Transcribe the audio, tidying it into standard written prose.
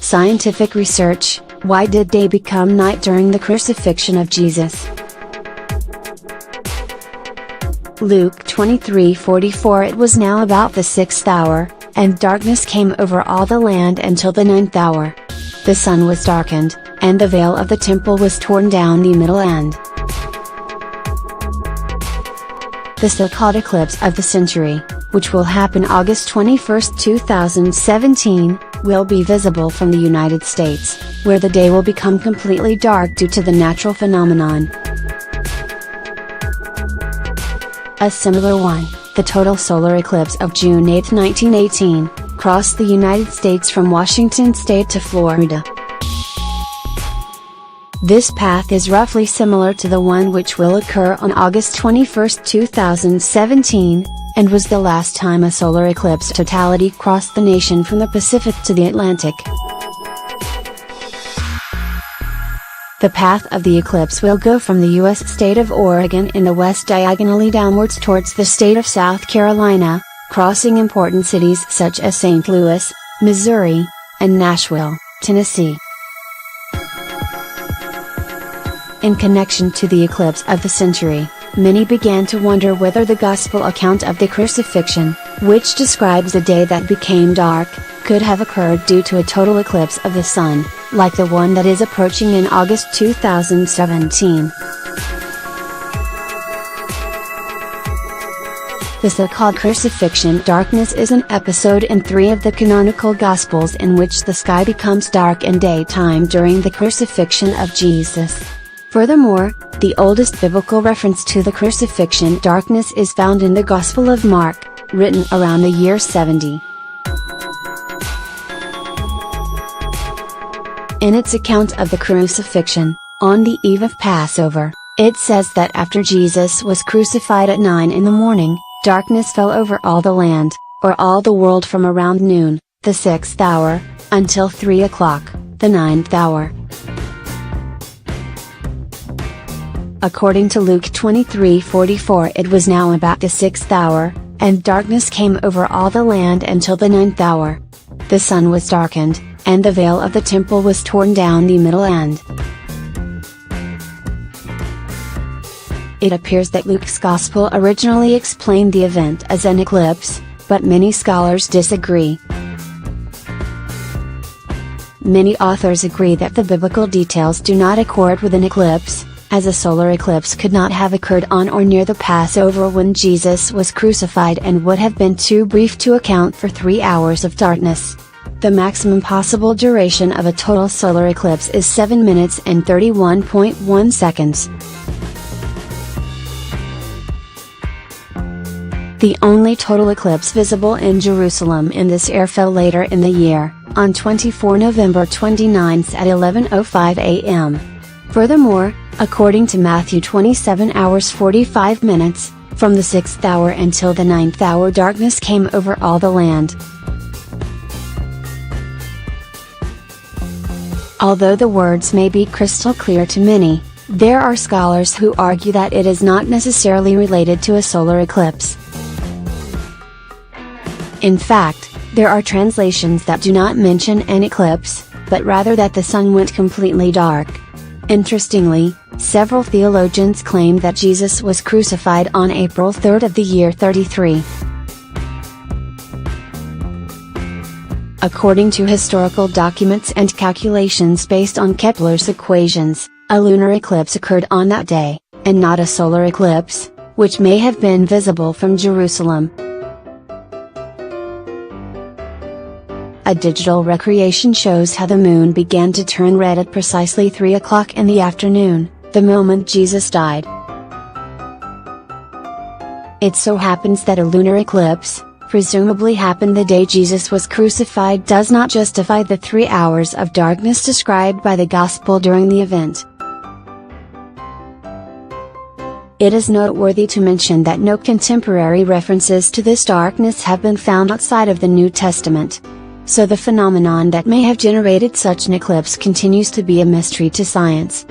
Scientific research: why did day become night during the crucifixion of Jesus? Luke 23:44 It was now about the 6th hour, and darkness came over all the land until the 9th hour. The sun was darkened, and the veil of the temple was torn down the middle end. The so-called eclipse of the century, which will happen August 21, 2017, will be visible from the United States, where the day will become completely dark due to the natural phenomenon. A similar one, the total solar eclipse of June 8, 1918, crossed the United States from Washington state to Florida. This path is roughly similar to the one which will occur on August 21, 2017, and was the last time a solar eclipse totality crossed the nation from the Pacific to the Atlantic. The path of the eclipse will go from the U.S. state of Oregon in the west diagonally downwards towards the state of South Carolina, crossing important cities such as St. Louis, Missouri, and Nashville, Tennessee. In connection to the eclipse of the century, many began to wonder whether the Gospel account of the crucifixion, which describes a day that became dark, could have occurred due to a total eclipse of the sun, like the one that is approaching in August 2017. The so-called crucifixion darkness is an episode in 3 of the canonical Gospels in which the sky becomes dark in daytime during the crucifixion of Jesus. Furthermore, the oldest biblical reference to the crucifixion darkness is found in the Gospel of Mark, written around the year 70. In its account of the crucifixion, on the eve of Passover, it says that after Jesus was crucified at 9 in the morning, darkness fell over all the land, or all the world from around noon, the 6th hour, until 3 o'clock, the 9th hour. According to Luke 23:44 it was now about the 6th hour, and darkness came over all the land until the 9th hour. The sun was darkened, and the veil of the temple was torn down the middle end. It appears that Luke's Gospel originally explained the event as an eclipse, but many scholars disagree. Many authors agree that the biblical details do not accord with an eclipse, as a solar eclipse could not have occurred on or near the Passover when Jesus was crucified and would have been too brief to account for 3 hours of darkness. The maximum possible duration of a total solar eclipse is 7 minutes and 31.1 seconds. The only total eclipse visible in Jerusalem in this era fell later in the year, on 24 November 29 at 11:05 a.m. Furthermore, according to Matthew 27 hours 45 minutes, from the 6th hour until the 9th hour darkness came over all the land. Although the words may be crystal clear to many, there are scholars who argue that it is not necessarily related to a solar eclipse. In fact, there are translations that do not mention an eclipse, but rather that the sun went completely dark. Interestingly, several theologians claim that Jesus was crucified on April 3 of the year 33. According to historical documents and calculations based on Kepler's equations, a lunar eclipse occurred on that day, and not a solar eclipse, which may have been visible from Jerusalem. A digital recreation shows how the moon began to turn red at precisely 3 o'clock in the afternoon, the moment Jesus died. It so happens that a lunar eclipse, presumably happened the day Jesus was crucified, does not justify the 3 hours of darkness described by the Gospel during the event. It is noteworthy to mention that no contemporary references to this darkness have been found outside of the New Testament. So the phenomenon that may have generated such an eclipse continues to be a mystery to science.